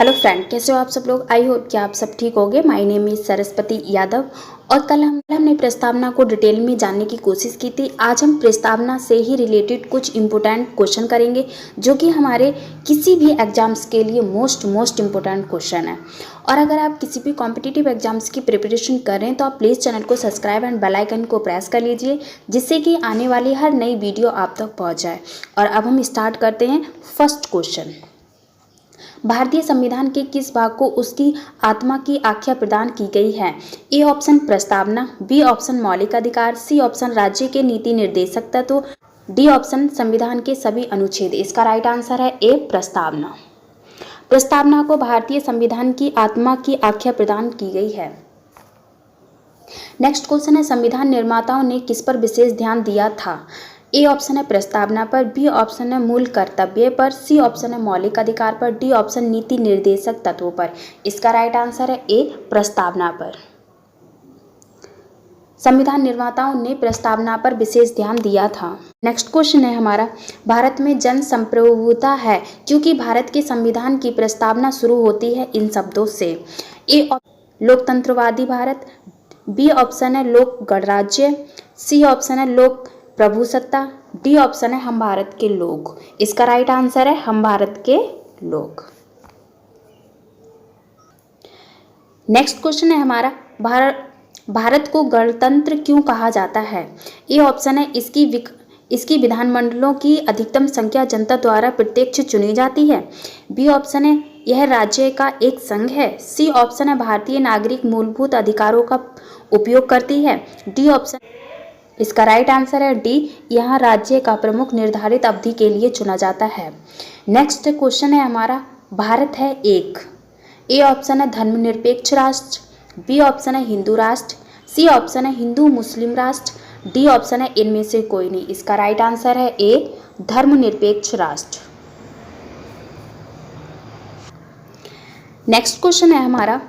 Hello friend, कैसे हो आप सब लोग। आई होप कि आप सब ठीक होंगे। My name is Saraswati Yadav और कल हमने प्रस्तावना को डिटेल में जानने की कोशिश की थी। आज हम प्रस्तावना से ही रिलेटेड कुछ इम्पोर्टेंट क्वेश्चन करेंगे जो कि हमारे किसी भी एग्जाम्स के लिए मोस्ट इम्पोर्टेंट क्वेश्चन है। और अगर आप किसी भी कॉम्पिटिटिव एग्जाम्स की प्रिपरेशन कर रहे हैं तो आप प्लीज़ चैनल को सब्सक्राइब एंड बेल आइकन को प्रेस कर लीजिए, जिससे कि आने वाली हर नई वीडियो आप तक पहुँच जाए। और अब हम स्टार्ट करते हैं। फर्स्ट क्वेश्चन, भारतीय संविधान के किस भाग को उसकी आत्मा की आख्या प्रदान की गई है। ए ऑप्शन प्रस्तावना, बी ऑप्शन मौलिक अधिकार, सी ऑप्शन राज्य के नीति निर्देशक तत्व, डी ऑप्शन संविधान के सभी अनुच्छेद। इसका राइट आंसर है ए प्रस्तावना। प्रस्तावना को भारतीय संविधान की आत्मा की आख्या प्रदान की गई है। नेक्स्ट क्वेश्चन है, संविधान निर्माताओं ने किस पर विशेष ध्यान दिया था। ए ऑप्शन है प्रस्तावना पर, बी ऑप्शन है मूल कर्तव्य पर, सी ऑप्शन है मौलिक अधिकार पर, डी ऑप्शन नीति निर्देशक तत्वों पर। इसका राइट आंसर है ए प्रस्तावना पर। संविधान निर्माताओं ने प्रस्तावना पर विशेष ध्यान दिया था। नेक्स्ट क्वेश्चन है हमारा, भारत में जन संप्रभुता है क्योंकि भारत के संविधान की प्रस्तावना शुरू होती है इन शब्दों से। ए लोकतंत्रवादी भारत, बी ऑप्शन है लोक गणराज्य, सी ऑप्शन है लोक प्रभुसत्ता, डी ऑप्शन है हम भारत के लोग। इसका राइट आंसर है हम भारत के लोग। नेक्स्ट क्वेश्चन है हमारा, भारत को गणतंत्र क्यों कहा जाता है। ए ऑप्शन है इसकी विधानमंडलों की अधिकतम संख्या जनता द्वारा प्रत्यक्ष चुनी जाती है, बी ऑप्शन है यह राज्य का एक संघ है, सी ऑप्शन है भारतीय नागरिक मूलभूत अधिकारों का उपयोग करती है, डी ऑप्शन। इसका राइट आंसर है डी, यहाँ राज्य का प्रमुख निर्धारित अवधि के लिए चुना जाता है। नेक्स्ट क्वेश्चन है हमारा, भारत है एक। ए ऑप्शन है धर्मनिरपेक्ष राष्ट्र, बी ऑप्शन है हिंदू राष्ट्र, सी ऑप्शन है हिंदू मुस्लिम राष्ट्र, डी ऑप्शन है इनमें से कोई नहीं। इसका राइट आंसर है ए धर्मनिरपेक्ष राष्ट्र। नेक्स्ट क्वेश्चन है हमारा,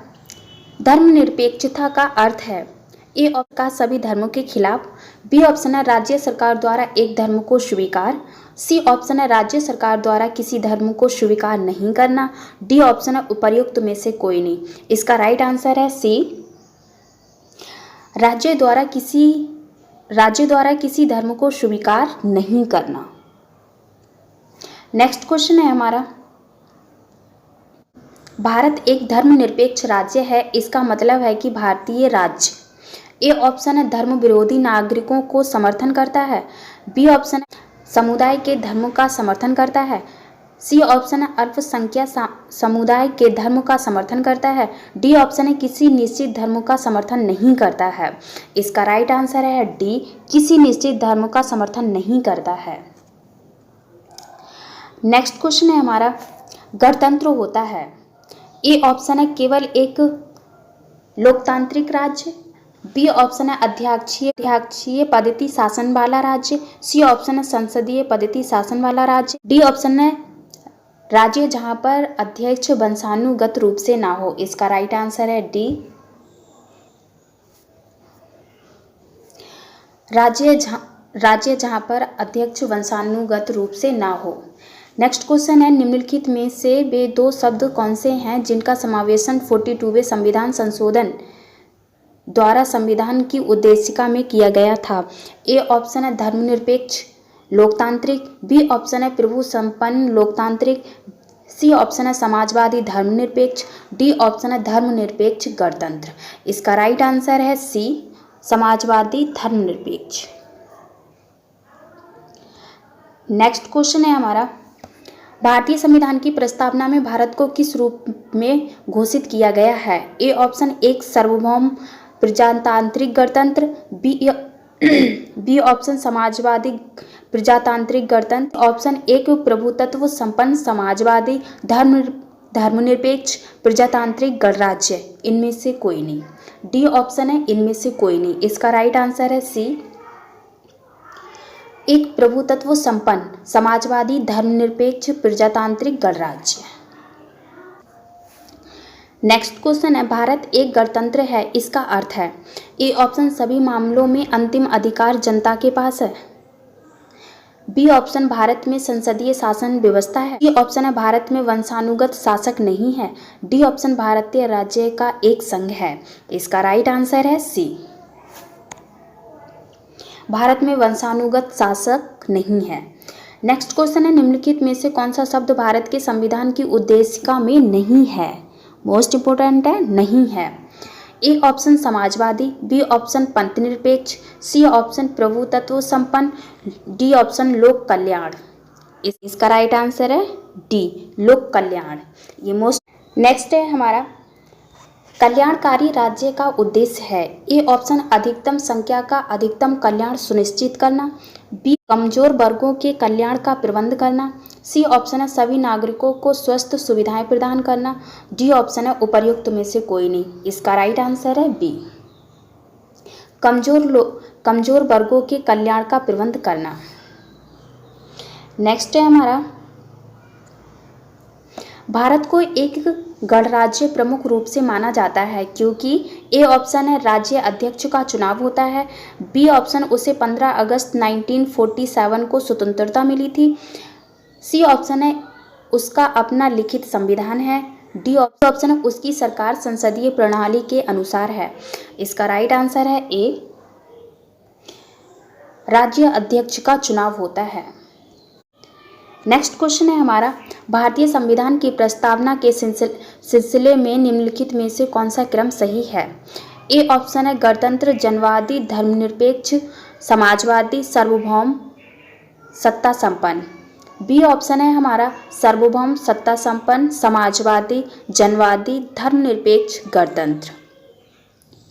धर्मनिरपेक्षता का अर्थ है। ए ऑप्शन का सभी धर्मों के खिलाफ, बी ऑप्शन है राज्य सरकार द्वारा एक धर्म को स्वीकार, सी ऑप्शन है राज्य सरकार द्वारा किसी धर्म को स्वीकार नहीं करना, डी ऑप्शन है उपर्युक्त में से कोई नहीं। इसका राइट आंसर है सी, राज्य द्वारा किसी धर्म को स्वीकार नहीं करना। नेक्स्ट क्वेश्चन है हमारा, भारत एक धर्मनिरपेक्ष राज्य है, इसका मतलब है कि भारतीय राज्य। ए ऑप्शन है धर्म विरोधी नागरिकों को समर्थन करता है, बी ऑप्शन है समुदाय के धर्म का समर्थन करता है, सी ऑप्शन है अल्पसंख्यक समुदाय के धर्म का समर्थन करता है, डी ऑप्शन है किसी निश्चित धर्म का समर्थन नहीं करता है। इसका राइट आंसर है डी, किसी निश्चित धर्म का समर्थन नहीं करता है। नेक्स्ट क्वेश्चन है हमारा, गणतंत्र होता है। ए ऑप्शन है केवल एक लोकतांत्रिक राज्य, बी ऑप्शन है अध्यक्षीय पद्धति शासन वाला राज्य, सी ऑप्शन है संसदीय पद्धति शासन वाला राज्य, डी ऑप्शन है राज्य जहां पर अध्यक्ष वंशानुगत रूप से ना हो। इसका राइट आंसर है डी, राज्य जहां पर अध्यक्ष वंशानुगत रूप से ना हो। नेक्स्ट क्वेश्चन है, निम्नलिखित में से वे दो शब्द कौन से हैं जिनका समावेशन 42वें संविधान संशोधन द्वारा संविधान की उद्देशिका में किया गया था। ए ऑप्शन है धर्मनिरपेक्ष लोकतांत्रिक, बी ऑप्शन है प्रभु संपन्न लोकतांत्रिक, सी ऑप्शन है समाजवादी धर्मनिरपेक्ष, डी ऑप्शन है धर्मनिरपेक्ष गणतंत्र। इसका राइट आंसर है सी, समाजवादी धर्मनिरपेक्ष। नेक्स्ट क्वेश्चन है हमारा, भारतीय संविधान की प्रस्तावना में भारत को किस रूप में घोषित किया गया है। ए ऑप्शन एक सार्वभौम प्रजातांत्रिक गणतंत्र, बी ऑप्शन समाजवादी प्रजातांत्रिक गणतंत्र, ऑप्शन एक प्रभुत्व संपन्न समाजवादी धर्मनिरपेक्ष प्रजातांत्रिक गणराज्य। इनमें से कोई नहीं, डी ऑप्शन है इनमें से कोई नहीं। इसका राइट आंसर है सी, एक प्रभुत्व संपन्न समाजवादी धर्मनिरपेक्ष प्रजातांत्रिक गणराज्य। नेक्स्ट क्वेश्चन है, भारत एक गणतंत्र है, इसका अर्थ है। ए ऑप्शन सभी मामलों में अंतिम अधिकार जनता के पास है, बी ऑप्शन भारत में संसदीय शासन व्यवस्था है। सी ऑप्शन है भारत में वंशानुगत शासक नहीं है। डी ऑप्शन भारतीय राज्य का एक संघ है। इसका राइट आंसर है सी, भारत में वंशानुगत शासक नहीं है। नेक्स्ट क्वेश्चन है, निम्नलिखित में से कौन सा शब्द भारत के संविधान की उद्देशिका में नहीं है? मोस्ट इंपोर्टेंट है, नहीं है। ए ऑप्शन समाजवादी, बी ऑप्शन पंथ निरपेक्ष, सी ऑप्शन प्रभुत्व संपन्न, डी ऑप्शन लोक कल्याण। इसका राइट आंसर है डी, लोक कल्याण। ये मोस्ट। नेक्स्ट है हमारा, कल्याणकारी राज्य का उद्देश्य है। ए ऑप्शन अधिकतम संख्या का अधिकतम कल्याण सुनिश्चित करना, बी कमजोर वर्गों के कल्याण का प्रबंध करना, सी ऑप्शन है सभी नागरिकों को स्वस्थ सुविधाएं प्रदान करना, डी ऑप्शन है उपर्युक्त में से कोई नहीं। इसका राइट आंसर है बी, कमजोर वर्गों के कल्याण का प्रबंध करना। नेक्स्ट है हमारा, भारत को एक गणराज्य प्रमुख रूप से माना जाता है क्योंकि ए ऑप्शन है राज्य अध्यक्ष का चुनाव होता है, बी ऑप्शन उसे 15 अगस्त 1947 को स्वतंत्रता मिली थी, सी ऑप्शन है उसका अपना लिखित संविधान है, डी ऑप्शन है उसकी सरकार संसदीय प्रणाली के अनुसार है। इसका राइट आंसर है ए, राज्य अध्यक्ष का चुनाव होता है। नेक्स्ट क्वेश्चन है हमारा, भारतीय संविधान की प्रस्तावना के सिलसिले में निम्नलिखित में से कौन सा क्रम सही है? ए ऑप्शन है गणतंत्र, जनवादी, धर्मनिरपेक्ष, समाजवादी, सार्वभौम, सत्ता संपन्न, बी ऑप्शन है हमारा सार्वभौम, सत्ता संपन्न, समाजवादी, जनवादी, धर्मनिरपेक्ष, गणतंत्र,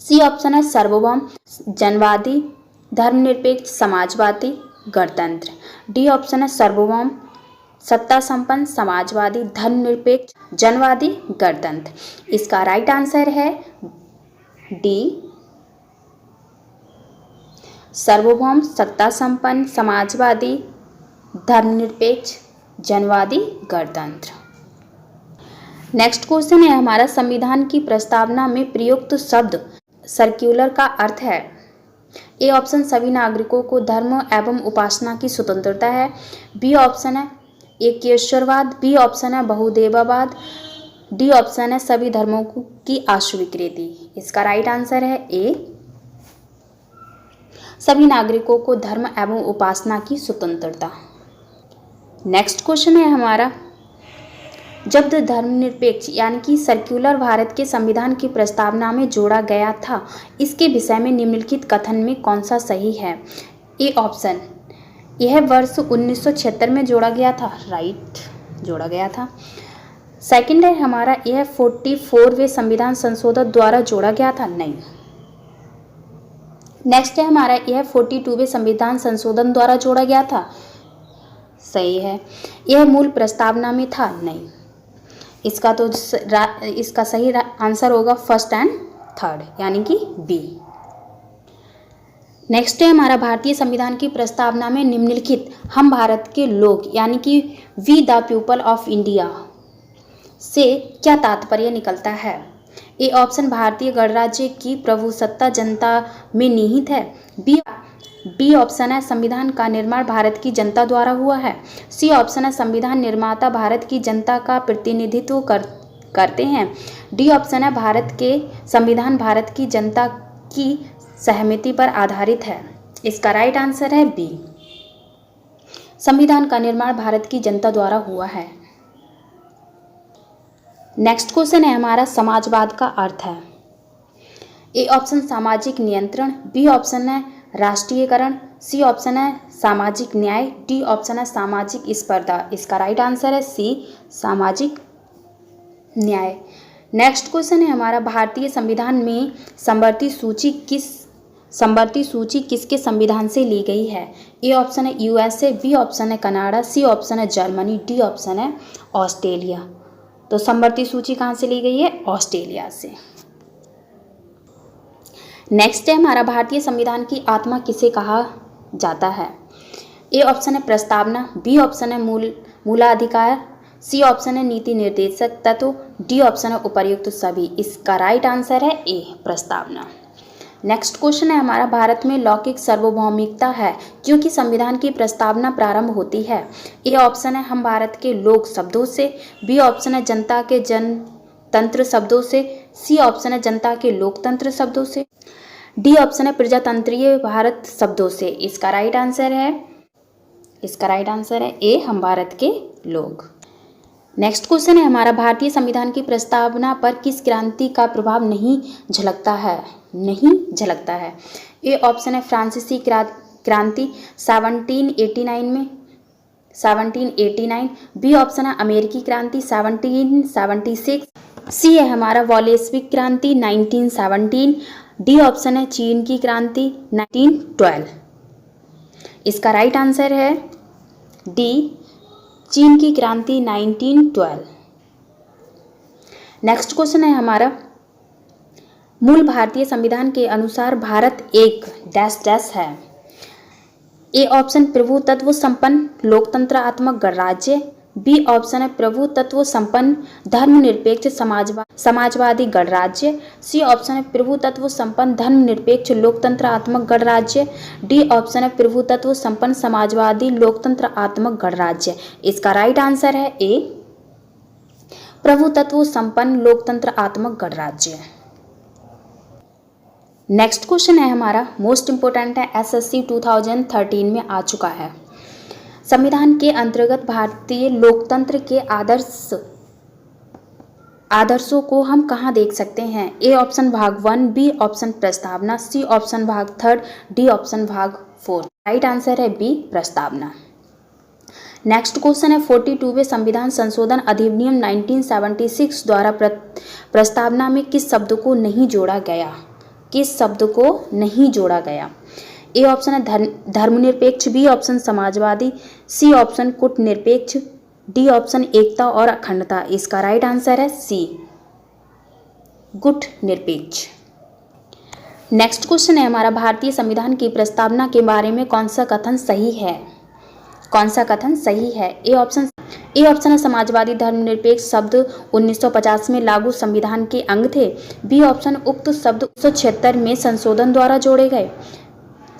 सी ऑप्शन है सार्वभौम, जनवादी, धर्मनिरपेक्ष, समाजवादी, गणतंत्र, डी ऑप्शन है सार्वभौम, सत्ता संपन्न, समाजवादी, धर्मनिरपेक्ष, जनवादी, गणतंत्र। इसका राइट आंसर है डी, सार्वभौम, सत्ता संपन्न, समाजवादी, धर्मनिरपेक्ष, जनवादी, गणतंत्र। नेक्स्ट क्वेश्चन है हमारा, संविधान की प्रस्तावना में प्रयुक्त शब्द सर्क्युलर का अर्थ है। ए ऑप्शन सभी नागरिकों को धर्म एवं उपासना की स्वतंत्रता है, बी ऑप्शन है एकेश्वरवाद, बी ऑप्शन है बहुदेववाद, डी ऑप्शन है सभी धर्मों की अस्वीकृति। इसका राइट आंसर है ए, सभी नागरिकों को धर्म एवं उपासना की स्वतंत्रता। नेक्स्ट क्वेश्चन है हमारा, जब धर्मनिरपेक्ष यानी कि सर्कुलर भारत के संविधान की प्रस्तावना में जोड़ा गया था, इसके विषय में निम्नलिखित कथन में कौन सा सही है? ए ऑप्शन, यह वर्ष 1976 में जोड़ा गया था, राइट, जोड़ा गया था। सेकंड है हमारा, यह 44वें संविधान संशोधन द्वारा जोड़ा गया था, नहीं। नेक्स्ट है हमारा, यह 42वें संविधान संशोधन द्वारा जोड़ा गया था, सही है। यह मूल प्रस्तावना में था, नहीं। इसका सही आंसर होगा फर्स्ट एंड थर्ड, यानी कि बी। नेक्स्ट है हमारा, भारतीय संविधान की प्रस्तावना में निम्नलिखित हम भारत के लोग यानी कि we the people of India से क्या तात्पर्य निकलता है? ए ऑप्शन भारतीय गणराज्य की प्रभुसत्ता जनता में निहित है, बी ऑप्शन है संविधान का निर्माण भारत की जनता द्वारा हुआ है, सी ऑप्शन है संविधान निर्माता भारत की जनता का प्रतिनिधित्व करते हैं, डी ऑप्शन है भारत के संविधान भारत की जनता की सहमति पर आधारित है। इसका राइट आंसर है बी, संविधान का निर्माण भारत की जनता द्वारा हुआ है। नेक्स्ट क्वेश्चन है हमारा, समाजवाद का अर्थ है। ए ऑप्शन सामाजिक नियंत्रण, बी ऑप्शन है राष्ट्रीयकरण, सी ऑप्शन है सामाजिक न्याय, डी ऑप्शन है सामाजिक स्पर्धा। इसका राइट आंसर है सी, सामाजिक न्याय। नेक्स्ट क्वेश्चन है हमारा, भारतीय संविधान में समवर्ती सूची किसके संविधान से ली गई है? ए ऑप्शन है यूएसए, बी ऑप्शन है कनाडा, सी ऑप्शन है जर्मनी, डी ऑप्शन है ऑस्ट्रेलिया। तो समवर्ती सूची कहाँ से ली गई है? ऑस्ट्रेलिया से। नेक्स्ट है हमारा, भारतीय संविधान की आत्मा किसे कहा जाता है? ए ऑप्शन है प्रस्तावना, बी ऑप्शन है मूलाधिकार, सी ऑप्शन है नीति निर्देशक तत्व, डी ऑप्शन है उपर्युक्त सभी। इसका राइट आंसर है ए, प्रस्तावना। नेक्स्ट क्वेश्चन है हमारा, भारत में लौकिक सार्वभौमिकता है क्योंकि संविधान की प्रस्तावना प्रारंभ होती है। ए ऑप्शन है हम भारत के लोक शब्दों से, बी ऑप्शन है जनता के जनतंत्र शब्दों से, सी ऑप्शन है जनता के लोकतंत्र शब्दों से, डी ऑप्शन है प्रजातंत्रीय भारत शब्दों से। इसका राइट आंसर है ए हम भारत के लोग। नेक्स्ट क्वेश्चन है हमारा, भारतीय संविधान की प्रस्तावना पर किस क्रांति का प्रभाव नहीं झलकता है। ए ऑप्शन है फ्रांसीसी क्रांति 1789, बी ऑप्शन है अमेरिकी क्रांति 1776, सी है हमारा वॉलेस्विक क्रांति 1917, डी ऑप्शन है चीन की क्रांति 1912। इसका राइट आंसर है डी चीन की क्रांति 1912। नेक्स्ट क्वेश्चन है हमारा, मूल भारतीय संविधान के अनुसार भारत एक डैश डैश है। ए ऑप्शन प्रभुतत्व संपन्न लोकतंत्रात्मक गणराज्य, बी ऑप्शन है प्रभुतत्व संपन्न धर्मनिरपेक्ष समाजवादी गणराज्य, सी ऑप्शन है प्रभुतत्व संपन्न धर्मनिरपेक्ष लोकतंत्रात्मक गणराज्य, डी ऑप्शन है प्रभुतत्व संपन्न समाजवादी लोकतंत्रात्मक गणराज्य। इसका राइट आंसर है ए प्रभुतत्व संपन्न लोकतंत्रात्मक गणराज्य। नेक्स्ट क्वेश्चन है हमारा, मोस्ट इंपोर्टेंट है, एसएससी 2013 में आ चुका है। संविधान के अंतर्गत भारतीय लोकतंत्र के आदर्शों को हम कहाँ देख सकते हैं। ए ऑप्शन भाग 1, बी ऑप्शन प्रस्तावना, सी ऑप्शन भाग 3, डी ऑप्शन भाग 4। राइट आंसर है बी प्रस्तावना। नेक्स्ट क्वेश्चन है, 42वें संविधान संशोधन अधिनियम 1976 द्वारा प्रस्तावना में किस शब्द को नहीं जोड़ा गया। ए ऑप्शन है धर्मनिरपेक्ष, बी ऑप्शन समाजवादी, सी ऑप्शन कूटनिरपेक्ष, डी ऑप्शन एकता और अखंडता। इसका राइट आंसर है सी गुटनिरपेक्ष। नेक्स्ट क्वेश्चन है हमारा, भारतीय संविधान की प्रस्तावना के बारे में कौन सा कथन सही है। ए ऑप्शन है समाजवादी धर्मनिरपेक्ष शब्द 1950 में लागू संविधान के अंग थे, बी ऑप्शन उक्त शब्द 1976 में संशोधन द्वारा जोड़े गए,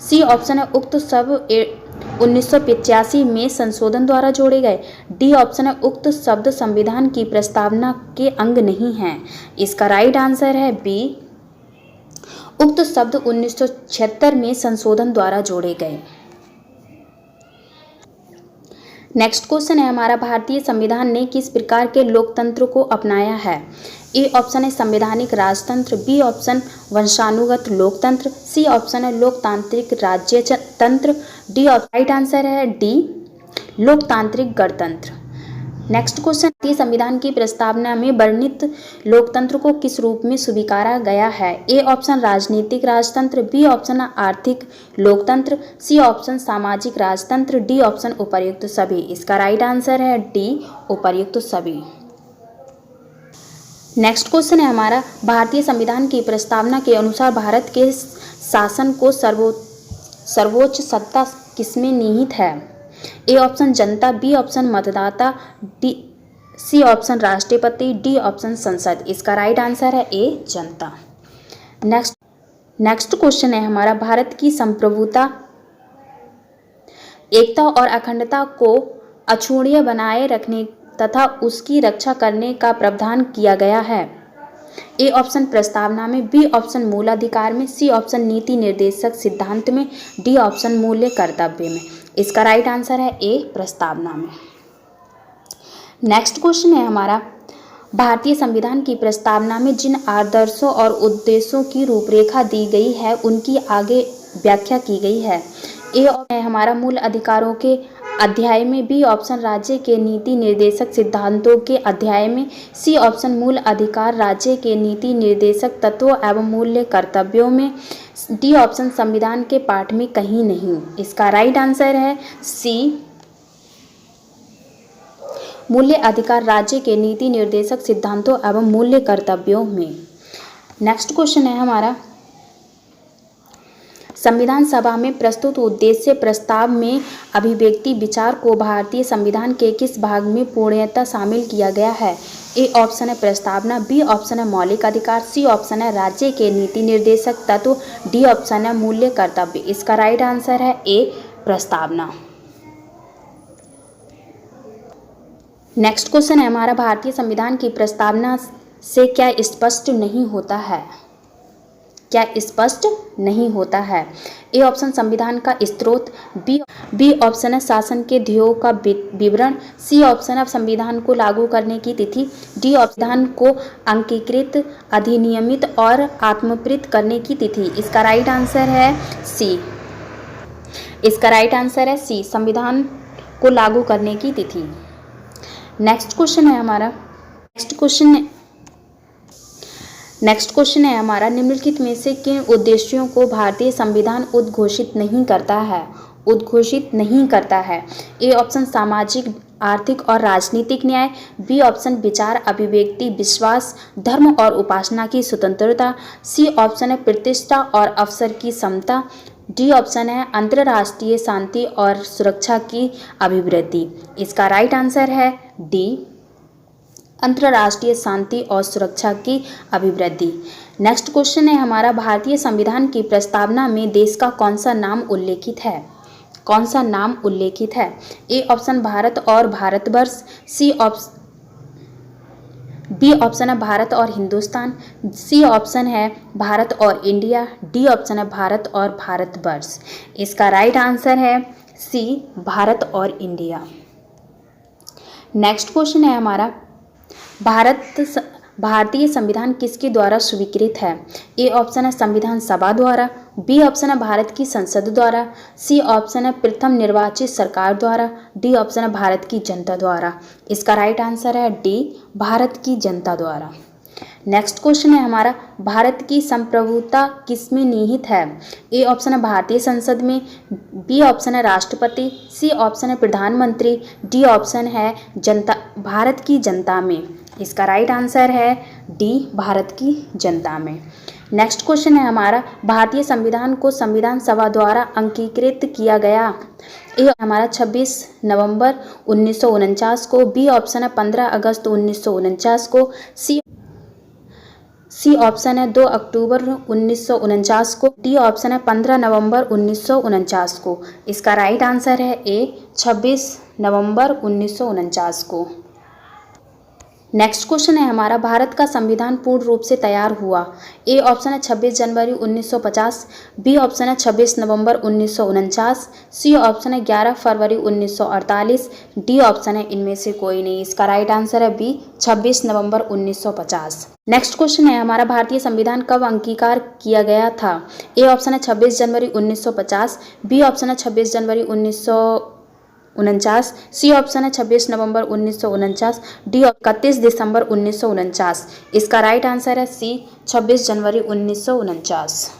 सी ऑप्शन है उक्त शब्द 1985 में संशोधन द्वारा जोड़े गए, डी ऑप्शन है उक्त शब्द संविधान की प्रस्तावना के अंग नहीं हैं। इसका राइट आंसर है बी उक्त शब्द 1976 में संशोधन द्वारा जोड़े गए। नेक्स्ट क्वेश्चन है हमारा, भारतीय संविधान ने किस प्रकार के लोकतंत्र को अपनाया है। ए ऑप्शन है संवैधानिक राजतंत्र, बी ऑप्शन वंशानुगत लोकतंत्र, सी ऑप्शन है लोकतांत्रिक राज्यतंत्र, डी राइट आंसर है डी लोकतांत्रिक गणतंत्र। नेक्स्ट क्वेश्चन, भारतीय संविधान की प्रस्तावना में वर्णित लोकतंत्र को किस रूप में स्वीकारा गया है। ए ऑप्शन राजनीतिक राजतंत्र, बी ऑप्शन आर्थिक लोकतंत्र, सी ऑप्शन सामाजिक राजतंत्र, डी ऑप्शन उपर्युक्त सभी। इसका राइट आंसर है डी उपर्युक्त सभी। नेक्स्ट क्वेश्चन है हमारा, भारतीय संविधान की प्रस्तावना के अनुसार भारत के शासन को सर्वोच्च सत्ता किसमें निहित है। A option Janata, B option मतदाता, सी ऑप्शन राष्ट्रपति, डी ऑप्शन संसद। इसका राइट आंसर है ए जनता। नेक्स्ट क्वेश्चन है हमारा, भारत की संप्रभुता, एकता और अखंडता को अक्षुण्ण बनाए रखने तथा उसकी रक्षा करने का प्रावधान किया गया है। ए ऑप्शन प्रस्तावना में, बी ऑप्शन मूलाधिकार में, सी ऑप्शन नीति निर्देशक सिद्धांत में, डी ऑप्शन मूल्य कर्तव्य में। इसका राइट आंसर है ए प्रस्तावना में। नेक्स्ट क्वेश्चन है हमारा, भारतीय संविधान की प्रस्तावना में जिन आदर्शों और उद्देश्यों की रूपरेखा दी गई है उनकी आगे व्याख्या की गई है। ए ऑप्शन है हमारा मूल अधिकारों के अध्याय में, बी ऑप्शन राज्य के नीति निर्देशक सिद्धांतों के अध्याय में, सी ऑप्शन मूल अधिकार राज्य के नीति निर्देशक तत्वों एवं मूल्य कर्तव्यों में, डी ऑप्शन संविधान के पाठ में कहीं नहीं। इसका राइट आंसर है सी मूल्य अधिकार राज्य के नीति निर्देशक सिद्धांतों एवं मूल्य कर्तव्यों में। नेक्स्ट क्वेश्चन है हमारा, संविधान सभा में प्रस्तुत उद्देश्य प्रस्ताव में अभिव्यक्ति विचार को भारतीय संविधान के किस भाग में पूर्णतः शामिल किया गया है? ए ऑप्शन है प्रस्तावना, बी ऑप्शन है मौलिक अधिकार, सी ऑप्शन है राज्य के नीति निर्देशक तत्व, डी ऑप्शन है मूल्य कर्तव्य। इसका राइट आंसर है ए प्रस्तावना। नेक्स्ट क्वेश्चन है हमारा, भारतीय संविधान की प्रस्तावना से क्या स्पष्ट नहीं होता है? क्या स्पष्ट नहीं होता है? ए ऑप्शन संविधान का स्रोत, बी ऑप्शन है शासन के ध्येयों का विवरण, सी ऑप्शन है संविधान को लागू करने की तिथि, डी संविधान को अंगीकृत, अधिनियमित और आत्मप्रीत करने की तिथि। इसका राइट आंसर है सी। इसका राइट आंसर है सी, संविधान को लागू करने की तिथि। नेक्स्ट क्वेश्चन है हमारा, नेक्स्ट क्वेश्चन है हमारा, निम्नलिखित में से किन उद्देश्यों को भारतीय संविधान उद्घोषित नहीं करता है? उद्घोषित नहीं करता है। ए ऑप्शन सामाजिक, आर्थिक और राजनीतिक न्याय, बी ऑप्शन विचार, अभिव्यक्ति, विश्वास, धर्म और उपासना की स्वतंत्रता, सी ऑप्शन है प्रतिष्ठा और अवसर की समता, डी ऑप्शन है अंतर्राष्ट्रीय शांति और सुरक्षा की अभिवृद्धि। इसका राइट आंसर है डी, अंतर्राष्ट्रीय शांति और सुरक्षा की अभिवृद्धि। नेक्स्ट क्वेश्चन है हमारा, भारतीय संविधान की प्रस्तावना में देश का कौन सा नाम उल्लेखित है? कौन सा नाम उल्लेखित है? ए ऑप्शन भारत और भारतवर्ष, बी ऑप्शन है भारत और हिंदुस्तान, सी ऑप्शन है भारत और इंडिया, डी ऑप्शन है भारत और भारतवर्ष। इसका राइट आंसर है सी, भारत और इंडिया। नेक्स्ट क्वेश्चन है हमारा, भारतीय संविधान किसके द्वारा स्वीकृत है? ए ऑप्शन है संविधान सभा द्वारा, बी ऑप्शन है भारत की संसद द्वारा, सी ऑप्शन है प्रथम निर्वाचित सरकार द्वारा, डी ऑप्शन है भारत की जनता द्वारा। इसका राइट आंसर है डी, भारत की जनता द्वारा। नेक्स्ट क्वेश्चन है हमारा, भारत की संप्रभुता किसमें निहित है? ए ऑप्शन है भारतीय संसद में, बी ऑप्शन है राष्ट्रपति, सी ऑप्शन है प्रधानमंत्री, डी ऑप्शन है जनता, भारत की जनता में। इसका राइट आंसर है डी, भारत की जनता में। नेक्स्ट क्वेश्चन है हमारा, भारतीय संविधान को संविधान सभा द्वारा अंगीकृत किया गया? ए हमारा 26 नवंबर 1949 को, बी ऑप्शन है 15 अगस्त 1949 को, सी ऑप्शन है 2 अक्टूबर 1949 को, डी ऑप्शन है 15 नवंबर 1949 को। इसका राइट आंसर है ए, 26 नवंबर 1949 को। नेक्स्ट क्वेश्चन है हमारा, भारत का संविधान पूर्ण रूप से तैयार हुआ? ए ऑप्शन है 26 जनवरी 1950, बी ऑप्शन है 26 नवंबर 1949, सी ऑप्शन है 11 फरवरी 1948, डी ऑप्शन है इनमें से कोई नहीं। इसका राइट आंसर है बी, 26 नवंबर 1950। नेक्स्ट क्वेश्चन है हमारा, भारतीय संविधान कब अंगीकार किया गया था? ए ऑप्शन है 26 जनवरी 1950, बी ऑप्शन है 26 जनवरी 1949, सी ऑप्शन है 26 नवंबर 1949, डी 31 दिसंबर 1949। इसका राइट आंसर है सी, 26 जनवरी 1949।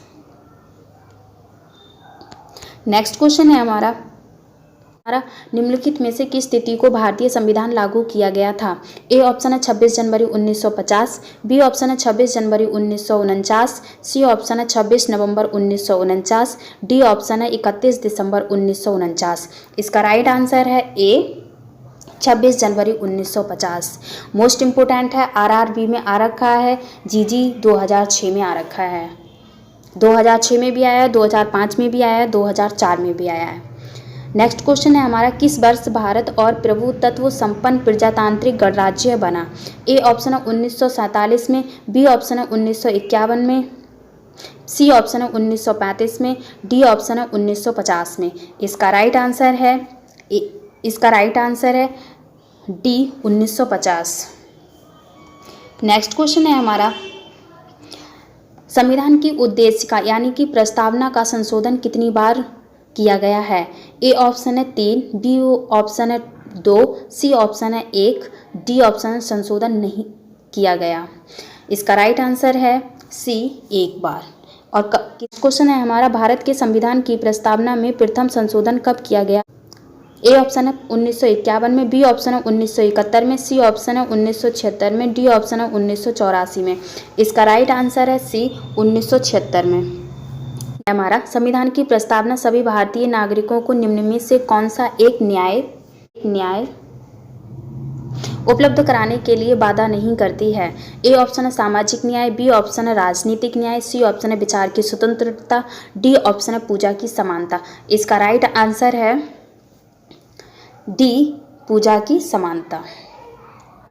नेक्स्ट क्वेश्चन है हमारा, निम्नलिखित में से किस तिथि को भारतीय संविधान लागू किया गया था? ए ऑप्शन है 26 जनवरी 1950, बी ऑप्शन है 26 जनवरी 1949, सी ऑप्शन है 26 नवंबर 1949, डी ऑप्शन है 31 दिसंबर 1949। इसका राइट आंसर है ए, 26 जनवरी 1950। मोस्ट इम्पोर्टेंट है, आरआरबी में आ रखा है, जीजी 2006 में आ रखा है, 2006 में भी आया है, 2005 में भी आया है, 2004 में भी आया है। नेक्स्ट क्वेश्चन है हमारा, किस वर्ष भारत और प्रभुत्व संपन्न प्रजातांत्रिक गणराज्य बना? ए ऑप्शन है 1947 में, बी ऑप्शन है 1951 में, सी ऑप्शन है 1935 में, डी ऑप्शन है 1950 में। इसका राइट आंसर है डी, 1950। नेक्स्ट क्वेश्चन है हमारा, संविधान की उद्देशिका यानी कि प्रस्तावना का संशोधन कितनी बार किया गया है? ए ऑप्शन है 3, बी ऑप्शन है 2, सी ऑप्शन है 1, डी ऑप्शन संशोधन नहीं किया गया। इसका राइट आंसर है सी, 1 बार। और क्वेश्चन है हमारा, भारत के संविधान की प्रस्तावना में प्रथम संशोधन कब किया गया? ए ऑप्शन है 1951 में, बी ऑप्शन है 1971 में, सी ऑप्शन है 1976 में, डी ऑप्शन है 1984 में। इसका राइट आंसर है सी, 1976 में। हमारा संविधान की प्रस्तावना सभी भारतीय नागरिकों को निम्न में से कौन सा एक न्याय उपलब्ध कराने के लिए वादा नहीं करती है। ए ऑप्शन है सामाजिक न्याय, बी ऑप्शन है राजनीतिक न्याय, सी ऑप्शन है विचार की स्वतंत्रता, डी ऑप्शन है पूजा की समानता। इसका राइट आंसर है डी, पूजा की समानता।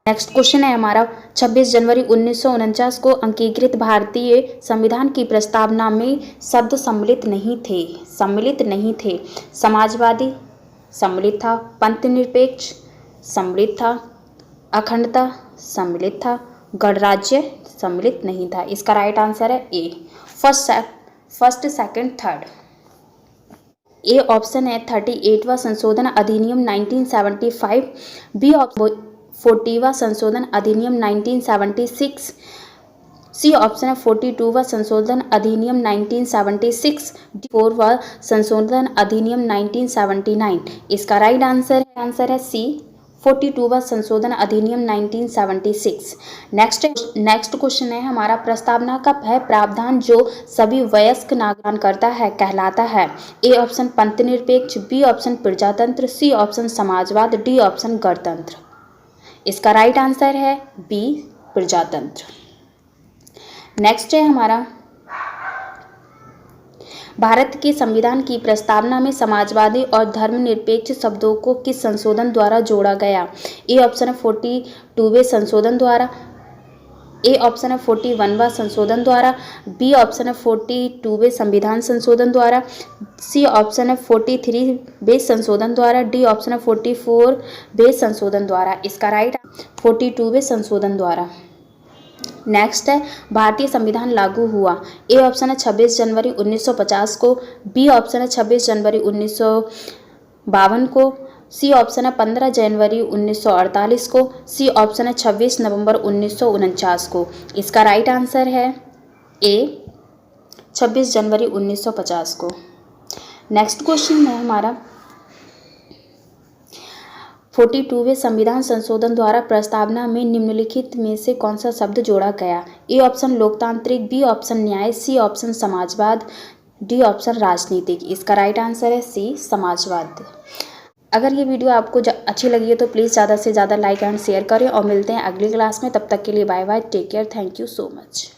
नेक्स्ट क्वेश्चन है हमारा 26 जनवरी 1949 को अंगीकृत भारतीय संविधान की प्रस्तावना में शब्द सम्मिलित नहीं थे। समाजवादी सम्मिलित था, पंथ निरपेक्ष सम्मिलित था, अखंडता सम्मिलित था, गणराज्य सम्मिलित नहीं था। इसका राइट आंसर है A, first second third. A option है 38वां संशोधन अधिनियम 1975, बी 40वां संशोधन अधिनियम 1976, सी ऑप्शन है 42वां संशोधन अधिनियम 1976, डी 4वां संशोधन अधिनियम 1979। इसका राइट आंसर है सी, 42वां संशोधन अधिनियम 1976। नेक्स्ट क्वेश्चन है हमारा प्रस्तावना का वह प्रावधान जो सभी वयस्क नागरिक करता है कहलाता है। ए ऑप्शन पंथ निरपेक्ष, बी ऑप्शन प्रजातंत्र, सी ऑप्शन समाजवाद, डी ऑप्शन गणतंत्र। इसका राइट आंसर है बी, प्रजातंत्र। नेक्स्ट है हमारा भारत के संविधान की प्रस्तावना में समाजवादी और धर्मनिरपेक्ष शब्दों को किस संशोधन द्वारा जोड़ा गया। ए ऑप्शन है 42वें संशोधन द्वारा, ए ऑप्शन है 41वां संशोधन द्वारा, बी ऑप्शन है 42वें संविधान संशोधन द्वारा, सी ऑप्शन है 43वें संशोधन द्वारा, डी ऑप्शन है 44वें संशोधन द्वारा। इसका राइट 42वें संशोधन द्वारा। नेक्स्ट है भारतीय संविधान लागू हुआ। ए ऑप्शन है 26 जनवरी 1950 को, बी ऑप्शन है 26 जनवरी 1952 को, सी ऑप्शन है 15 जनवरी 1948 को, सी ऑप्शन है 26 नवंबर 1949 को। इसका राइट आंसर है ए, 26 जनवरी 1950 को। नेक्स्ट क्वेश्चन है हमारा 42वें संविधान संशोधन द्वारा प्रस्तावना में निम्नलिखित में से कौन सा शब्द जोड़ा गया। ए ऑप्शन लोकतांत्रिक, बी ऑप्शन न्याय, सी ऑप्शन समाजवाद, डी ऑप्शन राजनीतिक। इसका राइट आंसर है सी, समाजवाद। अगर ये वीडियो आपको अच्छी लगी है तो प्लीज़ ज़्यादा से ज़्यादा लाइक एंड शेयर करें और मिलते हैं अगली क्लास में। तब तक के लिए bye bye, take care, thank you so much.